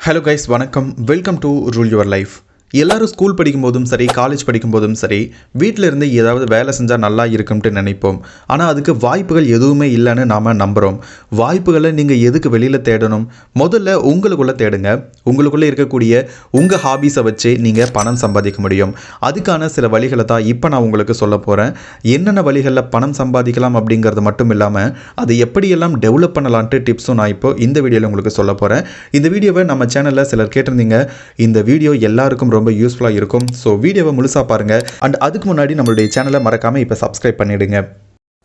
Hello guys, வணக்கம். Welcome to rule your life. எல்லாரும் school படிக்கும்போதும் சரி, காலேஜ் படிக்கும்போதும் சரி, வீட்டில் இருந்து ஏதாவது வேலை செஞ்சால் நல்லா இருக்கும்ட்டு நினைப்போம். ஆனால் அதுக்கு வாய்ப்புகள் எதுவுமே இல்லைன்னு நாம் நம்புகிறோம். வாய்ப்புகளை நீங்கள் எதுக்கு வெளியில் தேடணும்? முதல்ல உங்களுக்குள்ளே தேடுங்க. உங்களுக்குள்ளே இருக்கக்கூடிய உங்கள் ஹாபீஸை வச்சு நீங்கள் பணம் சம்பாதிக்க முடியும். அதுக்கான சில வழிகளை தான் இப்போ நான் உங்களுக்கு சொல்ல போகிறேன். என்னென்ன வழிகளில் பணம் சம்பாதிக்கலாம் அப்படிங்கிறது மட்டும் இல்லாமல் அதை எப்படியெல்லாம் டெவலப் பண்ணலான்ட்டு டிப்ஸும் நான் இப்போ இந்த வீடியோவில் உங்களுக்கு சொல்ல போகிறேன். இந்த வீடியோவை நம்ம சேனலில் சிலர் கேட்டிருந்தீங்க. இந்த வீடியோ எல்லாருக்கும் ரொம்ப யூஸ்ஃபுல்லாக இருக்கும். ஸோ வீடியோவை முழுசாக பாருங்கள். அண்ட் அதுக்கு முன்னாடி நம்மளுடைய சேனலை மறக்காமல் இப்போ சப்ஸ்கிரைப் பண்ணிவிடுங்க.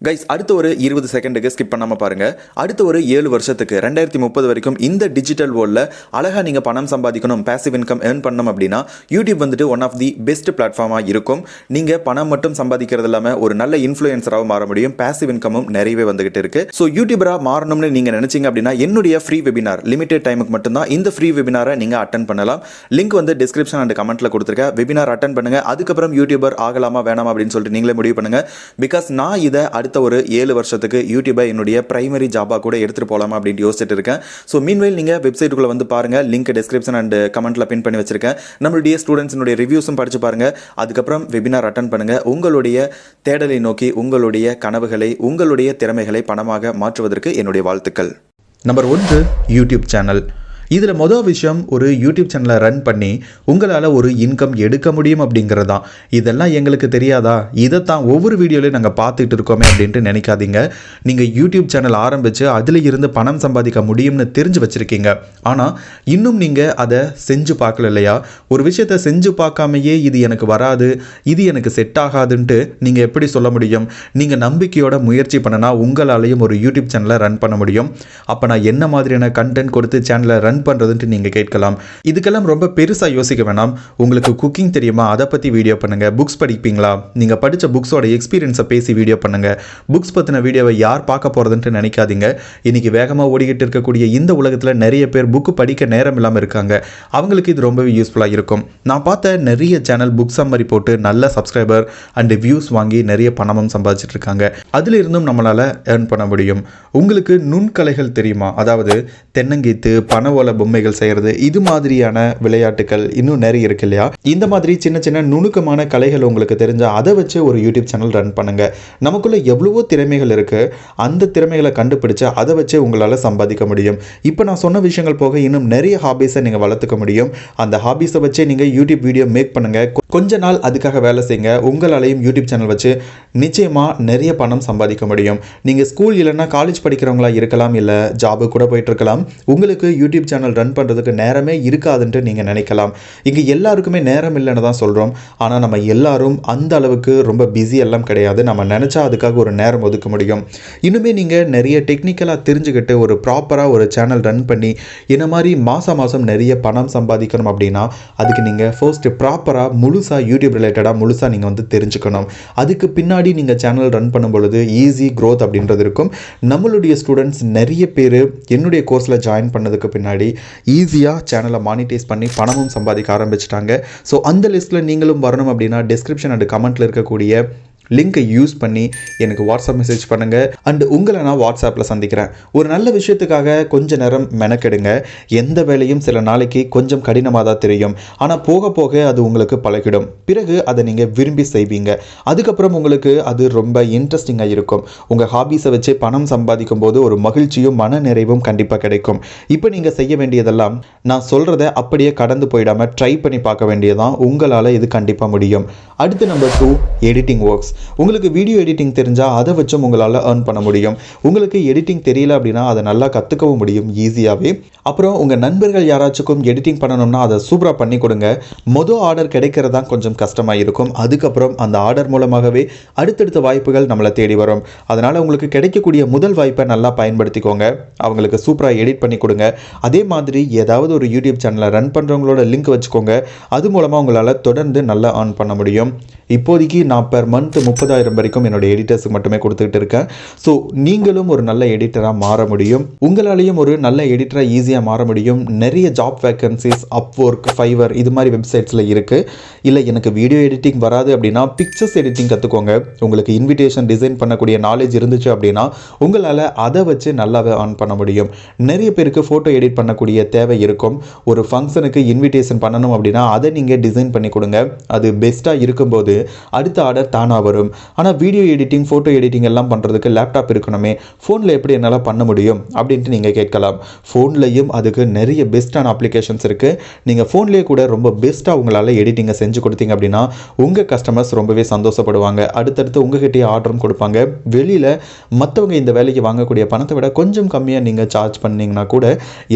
கைஸ், அடுத்த ஒரு 20 செகண்டுக்கு ஸ்கிப் பண்ணாமல் பாருங்கள். அடுத்த ஒரு 7 வருஷத்துக்கு 2030 வரைக்கும் இந்த டிஜிட்டல் வேர்ல்டில் அழகாக நீங்கள் பணம் சம்பாதிக்கணும், பேசிவ் இன்கம் ஏர்ன் பண்ணணும் அப்படின்னா யூடியூப் வந்துட்டு ஒன் ஆஃப் தி பெஸ்ட் பிளாட்ஃபார்மாக இருக்கும். நீங்கள் பணம் மட்டும் சம்பாதிக்கிறது இல்லாமல் ஒரு நல்ல இன்ஃப்ளூயன்சராகவும் மாற முடியும். பேசிவ் இன்கமும் நிறையவே வந்துகிட்டு இருக்கு. ஸோ யூடியூபராக மாறணும்னு நீங்கள் நினைச்சீங்க அப்படின்னா என்னுடைய ஃப்ரீ வெபினார் லிமிடெட் டைமுக்கு மட்டும்தான் இந்த ஃப்ரீ வெபினாரை நீங்கள் அட்டன் பண்ணலாம். லிங்க் வந்து டிஸ்கிரிப்ஷன் அண்ட் கமெண்ட்டில் கொடுத்துருக்கேன். வெபினார் அட்டன் பண்ணுங்கள். அதுக்கப்புறம் யூடியூபர் ஆகலாமா வேணாமா அப்படின்னு சொல்லிட்டு நீங்களே முடிவு பண்ணுங்கள். பிகாஸ் நான் இதை அடுத்த ஒரு 7 வருஷத்துக்கு யூடியூபை என்னுடைய பிரைமரி ஜாபாக கூட எடுத்துகிட்டு போகலாமா அப்படின்னு யோசிச்சுட்டு இருக்கேன். ஸோ மீன்வைல் நீங்கள் வெப்சைட்டுக்குள்ளே வந்து பாருங்கள். லிங்க் டிஸ்கிரிப்ஷன் அண்ட் கமெண்ட்டில் பின் பண்ணி வச்சிருக்கேன். நம்மளுடைய ஸ்டூடெண்ட்ஸினுடைய ரிவ்யூஸும் படித்து பாருங்கள். அதுக்கப்புறம் வெபினார் அட்டன் பண்ணுங்கள். உங்களுடைய தேடலை நோக்கி உங்களுடைய கனவுகளை, உங்களுடைய திறமைகளை பணமாக மாற்றுவதற்கு என்னுடைய வாழ்த்துக்கள். Number 1, YouTube channel. இதில் மொதல் விஷயம், ஒரு யூடியூப் சேனலை ரன் பண்ணி உங்களால் ஒரு இன்கம் எடுக்க முடியும் அப்படிங்கிறது தான். இதெல்லாம் எங்களுக்கு தெரியாதா, இதைத்தான் ஒவ்வொரு வீடியோலையும் நாங்கள் பார்த்துட்டு இருக்கோமே அப்படின்ட்டு நினைக்காதீங்க. நீங்கள் யூடியூப் சேனல் ஆரம்பித்து அதில் இருந்து பணம் சம்பாதிக்க முடியும்னு தெரிஞ்சு வச்சுருக்கீங்க. ஆனால் இன்னும் நீங்கள் அதை செஞ்சு பார்க்கல இல்லையா? ஒரு விஷயத்தை செஞ்சு பார்க்காமையே இது எனக்கு வராது, இது எனக்கு செட் ஆகாதுன்ட்டு நீங்கள் எப்படி சொல்ல முடியும்? நீங்கள் நம்பிக்கையோட முயற்சி பண்ணினா உங்களாலேயும் ஒரு யூடியூப் சேனலை ரன் பண்ண முடியும். அப்போ நான் என்ன மாதிரியான கண்டென்ட் கொடுத்து சேனலை ரன் பண்ணுறதுன்ட்டு நீங்கள் கேட்கலாம். இதுக்கெல்லாம் ரொம்ப பெருசாக யோசிக்க வேணாம். உங்களுக்கு குக்கிங் தெரியுமா? அதை பற்றி வீடியோ பண்ணுங்கள். புக்ஸ் படிப்பீங்களா? நீங்கள் படித்த புக்ஸோட எக்ஸ்பீரியன்ஸை பேசி வீடியோ பண்ணுங்கள். புக்ஸ் பற்றின வீடியோவை யார் பார்க்க போகிறதுன்ட்டு நினைக்காதீங்க. இன்றைக்கி வேகமாக ஓடிக்கிட்டு இருக்கக்கூடிய இந்த உலகத்தில் நிறைய பேர் புக்கு படிக்க நேரம் இல்லாமல் இருக்காங்க. அவங்களுக்கு இது ரொம்பவே யூஸ்ஃபுல்லாக இருக்கும். நான் பார்த்த நிறைய சேனல் புக் சம்மரி போட்டு நல்ல சப்ஸ்கிரைபர் அண்ட் வியூஸ் வாங்கி நிறைய பணமும் சம்பாதிச்சிட்டு இருக்காங்க. அதில் இருந்தும் நம்மளால் ஏர்ன் பண்ண முடியும். உங்களுக்கு நுண்கலைகள் தெரியுமா? அதாவது தென்னங்கீத்து, பனை ஓலை பொம்மைகள் செய்கிறது, இது மாதிரியான விளையாட்டுகள் இன்னும் நிறைய இருக்கு இல்லையா? இந்த மாதிரி சின்ன சின்ன நுணுக்கமான கலைகள் உங்களுக்கு தெரிஞ்சால் அதை வச்சு ஒரு யூடியூப் சேனல் ரன் பண்ணுங்கள். நமக்குள்ள எவ்வளவோ திறமைகள் இருக்குது. அந்த திறமைகளை கண்டுபிடிச்சு அதை வச்சு உங்களால் சம்பாதிக்க முடியும். இப்போ நான் சொன்ன விஷயங்கள் போக இன்னும் நிறைய ஹாபீஸை நீங்கள் வளர்த்துக்க முடியும். அந்த ஹாபீஸை வச்சு நீங்கள் யூடியூப் வீடியோ மேக் பண்ணுங்கள். கொஞ்ச நாள் அதுக்காக வேலை செய்யுங்க. உங்களாலையும் யூடியூப் சேனல் வச்சு நிச்சயமாக நிறைய பணம் சம்பாதிக்க முடியும். நீங்கள் ஸ்கூல் இல்லைன்னா காலேஜ் படிக்கிறவங்களா இருக்கலாம், இல்லை ஜாபு கூட போயிட்டு இருக்கலாம். உங்களுக்கு யூடியூப் சேனல் ரன் பண்ணுறதுக்கு நேரமே இருக்காதுன்ட்டு நீங்கள் நினைக்கலாம். இங்கே எல்லாருக்குமே நேரம் இல்லைன்னு தான் சொல்கிறோம். ஆனால் நம்ம எல்லாரும் அந்த அளவுக்கு ரொம்ப பிஸி எல்லாம் கிடையாது. நம்ம நினச்சா அதுக்காக ஒரு நேரம் ஒதுக்க முடியும். இன்னுமே நீங்கள் நிறைய டெக்னிக்கலாக தெரிஞ்சுக்கிட்டு ஒரு ப்ராப்பராக ஒரு சேனல் ரன் பண்ணி இந்த மாதிரி மாதம் நிறைய பணம் சம்பாதிக்கணும் அப்படின்னா அதுக்கு நீங்கள் ஃபர்ஸ்ட் ப்ராப்பராக முழுசாக யூடியூப் ரிலேட்டடாக முழுசாக நீங்கள் வந்து தெரிஞ்சுக்கணும். அதுக்கு பின்னாடி நீங்கள் சேனல் ரன் பண்ணும் பொழுது ஈஸி க்ரோத் அப்படின்றது இருக்கும். நம்மளுடைய ஸ்டூடெண்ட்ஸ் நிறைய பேர் என்னுடைய கோர்ஸில் ஜாயின் பண்ணதுக்கு பின்னாடி ஈஸியாக சேனலை மானிட்டைஸ் பண்ணி பணமும் சம்பாதிக்க ஆரம்பிச்சிட்டாங்க. ஸோ அந்த லிஸ்ட்டில் நீங்களும் வரணும் அப்படின்னா டிஸ்கிரிப்ஷன் அண்ட் கமெண்ட்டில் இருக்கக்கூடிய லிங்கை யூஸ் பண்ணி எனக்கு வாட்ஸ்அப் மெசேஜ் பண்ணுங்கள். அண்டு உங்களை நான் வாட்ஸ்அப்பில் சந்திக்கிறேன். ஒரு நல்ல விஷயத்துக்காக கொஞ்ச நேரம் மெனக்கெடுங்க. எந்த வேலையும் சில நாளைக்கு கொஞ்சம் கடினமாக தான் தெரியும். ஆனால் போக போக அது உங்களுக்கு பழகிடும். பிறகு அதை நீங்கள் விரும்பி செய்வீங்க. அதுக்கப்புறம் உங்களுக்கு அது ரொம்ப இன்ட்ரெஸ்டிங்காக இருக்கும். உங்கள் ஹாபீஸை வச்சு பணம் சம்பாதிக்கும் போது ஒரு மகிழ்ச்சியும் மன நிறைவும் கண்டிப்பாக கிடைக்கும். இப்போ நீங்கள் செய்ய வேண்டியதெல்லாம், நான் சொல்கிறத அப்படியே கடந்து போயிடாமல் ட்ரை பண்ணி பார்க்க வேண்டியதான். உங்களால் இது கண்டிப்பாக முடியும். அடுத்து நம்பர் 2, எடிட்டிங் ஒர்க்ஸ். உங்களுக்கு வீடியோ எடிட்டிங் தெரிஞ்சால் அதை வச்சும் உங்களால் ஏர்ன் பண்ண முடியும். உங்களுக்கு எடிட்டிங் தெரியல அப்படின்னா அதை நல்லா கற்றுக்கவும் முடியும் ஈஸியாகவே. அப்புறம் உங்கள் நண்பர்கள் யாராச்சுக்கும் எடிட்டிங் பண்ணணும்னா அதை சூப்பராக பண்ணி கொடுங்க. மொதல் ஆர்டர் கிடைக்கிறது தான் கொஞ்சம் கஷ்டமாக இருக்கும். அதுக்கப்புறம் அந்த ஆர்டர் மூலமாகவே அடுத்தடுத்த வாய்ப்புகள் நம்மளை தேடி வரும். அதனால் உங்களுக்கு கிடைக்கக்கூடிய முதல் வாய்ப்பை நல்லா பயன்படுத்திக்கோங்க. அவங்களுக்கு சூப்பராக எடிட் பண்ணி கொடுங்க. அதே மாதிரி ஏதாவது ஒரு யூடியூப் சேனலை ரன் பண்ணுறவங்களோட லிங்க் வச்சுக்கோங்க. அது மூலமாக உங்களால் தொடர்ந்து நல்லா ஏர்ன் பண்ண முடியும். இப்போதைக்கு நான் பெர் மந்த் 30,000 வரைக்கும் என்னோட எடிட்டர்ஸுக்கு மட்டுமே கொடுத்துக்கிட்டு இருக்கேன். ஸோ நீங்களும் ஒரு நல்ல எடிட்டராக மாற முடியும். உங்களாலேயும் ஒரு நல்ல எடிட்டராக ஈஸியாக மாற முடியும். நிறைய ஜாப் வேக்கன்சிஸ் அப்வொர்க், ஃபைவர் இது மாதிரி வெப்சைட்ஸில் இருக்குது. இல்லை எனக்கு வீடியோ எடிட்டிங் வராது அப்படின்னா பிக்சர்ஸ் எடிட்டிங் கற்றுக்கோங்க. உங்களுக்கு இன்விடேஷன் டிசைன் பண்ணக்கூடிய நாலேஜ் இருந்துச்சு அப்படின்னா உங்களால் அதை வச்சு நல்லாவே ஆன் பண்ண முடியும். நிறைய பேருக்கு ஃபோட்டோ எடிட் பண்ணக்கூடிய தேவை இருக்கும். ஒரு ஃபங்க்ஷனுக்கு இன்விடேஷன் பண்ணணும் அப்படின்னா அதை நீங்கள் டிசைன் பண்ணி கொடுங்க. அது பெஸ்ட்டாக இருக்கும்போது அடுத்த ஆர்டர் தானாக வரும். ஆனால் வீடியோ எடிட்டிங், ஃபோட்டோ எடிட்டிங் எல்லாம் பண்ணுறதுக்கு லேப்டாப் இருக்கணுமே, ஃபோனில் எப்படி என்னால் பண்ண முடியும் அப்படின்ட்டு நீங்கள் கேட்கலாம். ஃபோன்லேயும் அதுக்கு நிறைய பெஸ்ட்டான அப்ளிகேஷன்ஸ் இருக்குது. நீங்கள் ஃபோன்லேயே கூட ரொம்ப பெஸ்ட்டாக உங்களால் எடிட்டிங்கை செஞ்சு கொடுத்தீங்க அப்படின்னா உங்கள் கஸ்டமர்ஸ் ரொம்பவே சந்தோஷப்படுவாங்க. அடுத்தடுத்து உங்ககிட்டயே ஆர்டரும் கொடுப்பாங்க. வெளியில் மற்றவங்க இந்த வேலைக்கு வாங்கக்கூடிய பணத்தை விட கொஞ்சம் கம்மியாக நீங்கள் சார்ஜ் பண்ணிங்கன்னா கூட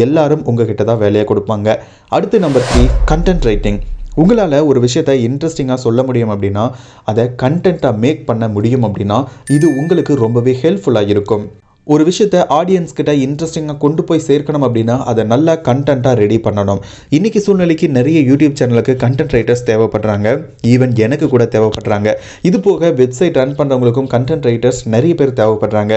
எல்லாரும் உங்ககிட்ட தான் வேலையை கொடுப்பாங்க. அடுத்து நம்பர் 3, கண்டென்ட் ரைட்டிங். உங்களால் ஒரு விஷயத்தை இன்ட்ரெஸ்டிங்காக சொல்ல முடியும் அப்படின்னா, அதை கண்டென்ட்டாக மேக் பண்ண முடியும் அப்படின்னா இது உங்களுக்கு ரொம்பவே ஹெல்ப்ஃபுல்லாக இருக்கும். ஒரு விஷயத்தை ஆடியன்ஸ் கிட்ட இன்ட்ரெஸ்டிங்காக கொண்டு போய் சேர்க்கணும் அப்படின்னா அதை நல்லா கண்டென்ட்டாக ரெடி பண்ணணும். இன்றைக்கி சூழ்நிலைக்கு நிறைய யூடியூப் சேனலுக்கு கண்டென்ட் ரைட்டர்ஸ் தேவைப்படுறாங்க. ஈவன் எனக்கு கூட தேவைப்படுறாங்க. இது போக வெப்சைட் ரன் பண்ணுறவங்களுக்கும் கண்டென்ட் ரைட்டர்ஸ் நிறைய பேர் தேவைப்படுறாங்க.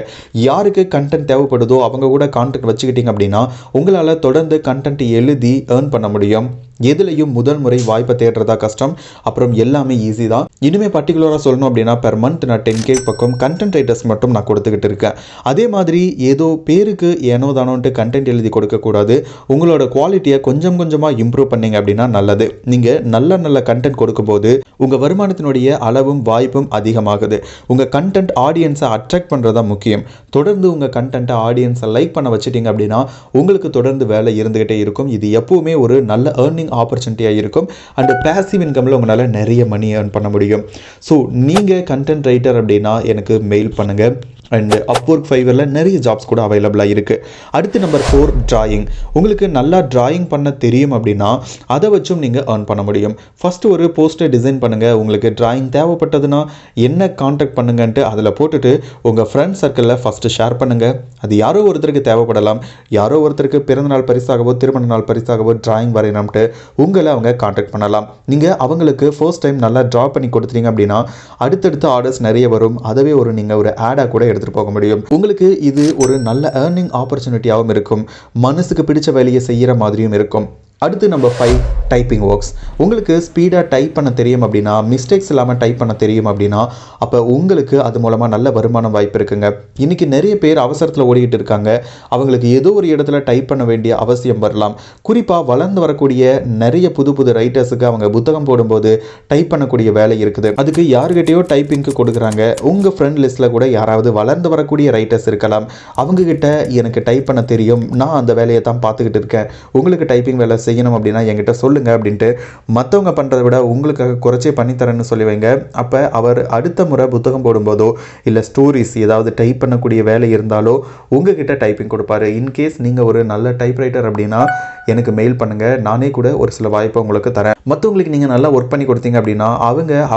யாருக்கு கண்டென்ட் தேவைப்படுதோ அவங்க கூட கான்டாக்ட் வச்சுக்கிட்டிங்க அப்படின்னா உங்களால் தொடர்ந்து கண்டென்ட் எழுதி ஏர்ன் பண்ண முடியும். எதுலையும் முதல் முறை வாய்ப்பை தேடுறதா கஷ்டம், அப்புறம் எல்லாமே ஈஸி தான். இனிமேல் பர்டிகுலராக சொல்லணும் அப்படின்னா பெர் மந்த் நான் 10K பக்கம் கண்டென்ட் ரைட்டர்ஸ் மட்டும் நான் கொடுத்துக்கிட்டு இருக்கேன். அதே மாதிரி ஏதோ பேருக்கு ஏனோ தானோன்ட்டு கண்டென்ட் எழுதி கொடுக்கக்கூடாது. உங்களோட குவாலிட்டியை கொஞ்சம் கொஞ்சமாக இம்ப்ரூவ் பண்ணிங்க அப்படின்னா நல்லது. நீங்கள் நல்ல கண்டென்ட் கொடுக்கும்போது உங்கள் வருமானத்தினுடைய அளவும் வாய்ப்பும் அதிகமாகுது. உங்கள் கண்டென்ட் ஆடியன்ஸை அட்ராக்ட் பண்ணுறதா முக்கியம். தொடர்ந்து உங்கள் கண்டென்ட்டை ஆடியன்ஸை லைக் பண்ண வச்சுட்டிங்க அப்படின்னா உங்களுக்கு தொடர்ந்து வேலை இருந்துகிட்டே இருக்கும். இது எப்பவுமே ஒரு நல்ல ஏர்னிங் ஆப்பர்ச்சுனிட்டியாக இருக்கும். அண்ட் பேசிவ் இன்கமில் உங்களால் நிறைய மணி ஏர்ன் பண்ண முடியும். ஸோ நீங்கள் கண்டென்ட் ரைட்டர் அப்படின்னா எனக்கு மெயில் பண்ணுங்கள். அண்ட் அப்வொர்க், ஃபைவரில் நிறைய ஜாப்ஸ் கூட அவைலபிளாக இருக்குது. அடுத்து நம்பர் 4, டிராயிங். உங்களுக்கு நல்லா டிராயிங் பண்ண தெரியும் அப்படின்னா அதை வச்சும் நீங்கள் ஏர்ன் பண்ண முடியும். ஃபஸ்ட்டு ஒரு போஸ்டர் டிசைன் பண்ணுங்கள். உங்களுக்கு டிராயிங் தேவைப்பட்டதுன்னா என்ன கான்டாக்ட் பண்ணுங்கன்ட்டு அதில் போட்டுட்டு உங்கள் ஃப்ரெண்ட் சர்க்கிளில் ஃபஸ்ட்டு ஷேர் பண்ணுங்கள். அது யாரோ ஒருத்தருக்கு தேவைப்படலாம். யாரோ ஒருத்தருக்கு பிறந்தநாள் பரிசாகவோ திருமண நாள் பரிசாகவோ டிராயிங் வரையணும்ட்டு உங்களை அவங்க கான்டாக்ட் பண்ணலாம். நீங்கள் அவங்களுக்கு ஃபர்ஸ்ட் டைம் நல்லா ட்ரா பண்ணி கொடுத்துட்டீங்க அப்படின்னா அடுத்தடுத்த ஆர்டர்ஸ் நிறைய வரும். அதவே நீங்கள் ஒரு ஆடாக கூட எடுத்துகிட்டு போக முடியும். உங்களுக்கு இது ஒரு நல்ல ஏர்னிங் ஆப்பர்ச்சுனிட்டியாகவும் இருக்கும். மனசுக்கு பிடிச்ச வேலையை செய்கிற மாதிரியும் இருக்கும். அடுத்து நம்பர் 5, டைப்பிங் ஒர்க்ஸ். உங்களுக்கு ஸ்பீடாக டைப் பண்ண தெரியும் அப்படின்னா, மிஸ்டேக்ஸ் இல்லாமல் டைப் பண்ண தெரியும் அப்படின்னா அப்போ உங்களுக்கு அது மூலமாக நல்ல வருமானம் வாய்ப்பு இருக்குங்க. இன்றைக்கி நிறைய பேர் அவசரத்தில் ஓடிக்கிட்டு இருக்காங்க. அவங்களுக்கு ஏதோ ஒரு இடத்துல டைப் பண்ண வேண்டிய அவசியம் வரலாம். குறிப்பாக வளர்ந்து வரக்கூடிய நிறைய புது ரைட்டர்ஸுக்கு அவங்க புத்தகம் போடும்போது டைப் பண்ணக்கூடிய வேலை இருக்குது. அதுக்கு யார்கிட்டையோ டைப்பிங்க்கு கொடுக்குறாங்க. உங்கள் ஃப்ரெண்ட் லிஸ்ட்டில் கூட யாராவது வளர்ந்து வரக்கூடிய ரைட்டர்ஸ் இருக்கலாம். அவங்கக்கிட்ட எனக்கு டைப் பண்ண தெரியும், நான் அந்த வேலையை தான் பார்த்துக்கிட்டு இருக்கேன், உங்களுக்கு டைப்பிங் வேலை செய்யணும் அப்படின்னா என்கிட்ட சொல்லுங்க அப்படின்ட்டு மற்றவங்க பண்ணுறதை விட உங்களுக்காக குறைச்சே பண்ணித்தரேன்னு சொல்லி வைங்க. அப்போ அவர் அடுத்த முறை புத்தகம் போடும்போதோ இல்லை ஸ்டோரிஸ் ஏதாவது டைப் பண்ணக்கூடிய வேலை இருந்தாலோ உங்ககிட்ட டைப்பிங் கொடுப்பாரு. இன்கேஸ் நீங்கள் ஒரு நல்ல டைப் ரைட்டர் அப்படின்னா எனக்கு மெயில் பண்ணுங்கள். நானே கூட ஒரு சில வாய்ப்பை உங்களுக்கு தரேன். மற்றவங்களுக்கு நீங்கள் நல்லா ஒர்க் பண்ணி கொடுத்தீங்க அப்படின்னா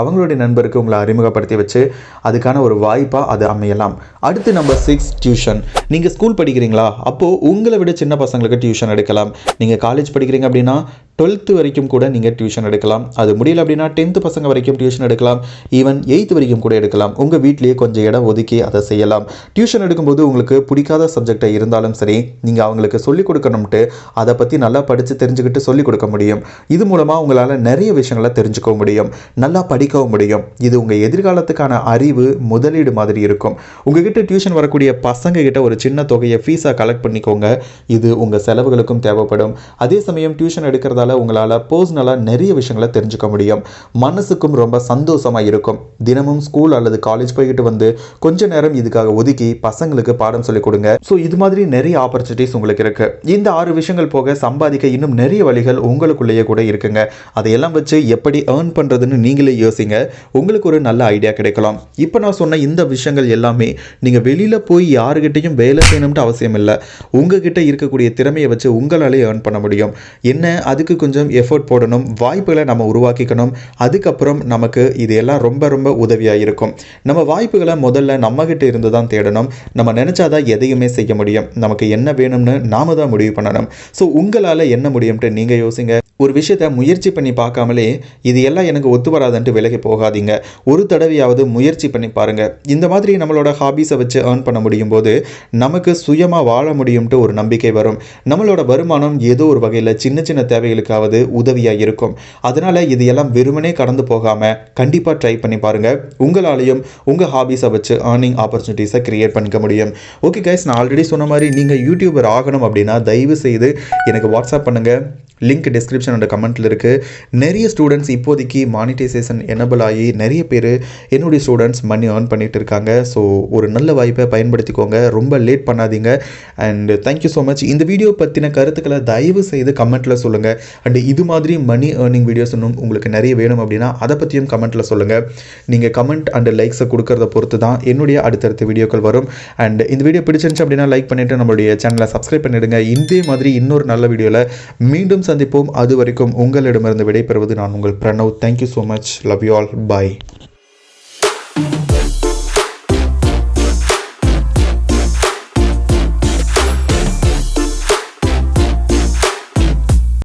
அவங்களுடைய நண்பருக்கு உங்களை அறிமுகப்படுத்தி வச்சு அதுக்கான ஒரு வாய்ப்பாக அது அமையலாம். அடுத்து நம்பர் 6, டியூஷன். நீங்கள் ஸ்கூல் படிக்கிறீங்களா? அப்போது உங்களை விட சின்ன பசங்களுக்கு டியூஷன் எடுக்கலாம். நீங்கள் காலேஜ் படிக்கிறீங்க அப்படின்னா 12th வரைக்கும் கூட நீங்கள் டியூஷன் எடுக்கலாம். அது முடியல அப்படின்னா 10th பசங்க வரைக்கும் டியூஷன் எடுக்கலாம். ஈவன் 8th வரைக்கும் கூட எடுக்கலாம். உங்கள் வீட்லேயே கொஞ்சம் இடம் ஒதுக்கி அதை செய்யலாம். டியூஷன் எடுக்கும்போது உங்களுக்கு பிடிக்காத சப்ஜெக்டை இருந்தாலும் சரி நீங்கள் அவங்களுக்கு சொல்லிக் கொடுக்கணும்ட்டு அதை பற்றி நல்லா படித்து தெரிஞ்சுக்கிட்டு சொல்லிக் கொடுக்க முடியும். இது மூலமாக உங்களால் நிறைய விஷயங்களை தெரிஞ்சுக்க முடியும், நல்லா படிக்கவும் முடியும். இது உங்கள் எதிர்காலத்துக்கான அறிவு முதலீடு மாதிரி இருக்கும். உங்ககிட்ட டியூஷன் வரக்கூடிய பசங்க கிட்ட ஒரு சின்ன தொகையை ஃபீஸாக கலெக்ட் பண்ணிக்கோங்க. இது உங்கள் செலவுகளுக்கும் தேவைப்படும். அதே சமயம் டியூஷன் எடுக்கிறதால உங்களால் பர்சனலாக நிறைய விஷயங்களை தெரிஞ்சுக்க முடியும். மனசுக்கும் ரொம்ப சந்தோஷமாக இருக்கும். தினமும் ஸ்கூல் அல்லது காலேஜ் போய்கிட்டு வந்து கொஞ்ச நேரம் இதுக்காக ஒதுக்கி பசங்களுக்கு பாடம் சொல்லிக் கொடுங்க. ஸோ இது மாதிரி நிறைய ஆப்பர்ச்சுனிட்டிஸ் உங்களுக்கு இருக்கு. இந்த 6 விஷயங்கள் போக சம்பாதிக்க இன்னும் நிறைய வழிகள் உங்களுக்குள்ளேயே கூட இருக்குங்க. அதையெல்லாம் வச்சு எப்படி ஏர்ன் பண்ணுறதுன்னு நீங்களே யோசிங்க. உங்களுக்கு ஒரு நல்ல ஐடியா கிடைக்கலாம். இப்போ நான் சொன்ன இந்த விஷயங்கள் எல்லாமே நீங்கள் வெளியில் போய் யாருக்கிட்டையும் வேலை செய்யணும்ட்டு அவசியம் இல்லை. உங்ககிட்ட இருக்கக்கூடிய திறமையை வச்சு உங்களாலே ஏர்ன் பண்ண முடியும். என்ன அதுக்கு கொஞ்சம் எஃபோர்ட் போடணும், வாய்ப்புகளை நம்ம உருவாக்கிக்கணும். அதுக்கப்புறம் நமக்கு இது எல்லாம் ரொம்ப ரொம்ப உதவியாக இருக்கும். நம்ம வாய்ப்புகளை முதல்ல நம்மகிட்ட இருந்து தான் தேடணும். நம்ம நினச்சாதான் எதையுமே செய்ய முடியும். நமக்கு என்ன வேணும்னு நாம தான் முடிவு பண்ணணும். ஸோ உங்களால் என்ன முடியும்ட்டு நீங்கள் யோசிங்க. ஒரு விஷயத்தை முயற்சி பண்ணி பார்க்காமலே இது எல்லாம் எனக்கு ஒத்து வராதுன்ட்டு விலகி போகாதீங்க. ஒரு தடவையாவது முயற்சி பண்ணி பாருங்கள். இந்த மாதிரி நம்மளோட ஹாபீஸை வச்சு ஏர்ன் பண்ண முடியும் போது நமக்கு சுயமாக வாழ முடியும்ட்டு ஒரு நம்பிக்கை வரும். நம்மளோட வருமானம் ஏதோ ஒரு வகையில் சின்ன சின்ன தேவைகளுக்காவது உதவியாக இருக்கும். அதனால் இது எல்லாம் வெறுமனே கடந்து போகாமல் கண்டிப்பாக ட்ரை பண்ணி பாருங்கள். உங்களாலையும் உங்கள் ஹாபீஸை வச்சு ஏர்னிங் ஆப்பர்ச்சுனிட்டிஸை க்ரியேட் பண்ணிக்க முடியும். ஓகே கைஸ், நான் ஆல்ரெடி சொன்ன மாதிரி நீங்கள் யூடியூபர் ஆகணும் அப்படின்னா தயவு செய்து எனக்கு வாட்ஸ்அப் பண்ணுங்கள். லிங்க் டிஸ்கிரிப்ஷன் அண்ட் கமெண்ட்டில் இருக்குது. நிறைய ஸ்டூடெண்ட்ஸ் இப்போதைக்கு மானிட்டைசேஷன் எனபிள் ஆகி நிறைய பேர் என்னுடைய ஸ்டூடெண்ட்ஸ் மணி ஏர்ன் பண்ணிகிட்டு இருக்காங்க. ஸோ ஒரு நல்ல வாய்ப்பை பயன்படுத்திக்கோங்க. ரொம்ப லேட் பண்ணாதீங்க. And thank you so much. இந்த வீடியோ பற்றின கருத்துக்களை தயவு செய்து கமெண்ட்டில் சொல்லுங்கள். அண்ட் இது மாதிரி மணி ஏர்னிங் வீடியோஸ் இன்னும் உங்களுக்கு நிறைய வேணும் அப்படின்னா அதை பற்றியும் கமெண்ட்டில் சொல்லுங்கள். நீங்கள் கமெண்ட் அண்ட் லைக்ஸை கொடுக்கறத பொறுத்து தான் என்னுடைய அடுத்தடுத்த வீடியோக்கள் வரும். அண்ட் இந்த வீடியோ பிடிச்சிருந்துச்சு அப்படின்னா லைக் பண்ணிவிட்டு நம்மளுடைய சேனலை சப்ஸ்கிரைப் பண்ணிவிடுங்க. இதே மாதிரி இன்னொரு நல்ல வீடியோவில் மீண்டும் சந்திப்போம். அது வரைக்கும் உங்களிடமிருந்து விடைபெறுவது நான் உங்கள் Pranav. Thank you so much. Love you all. Bye.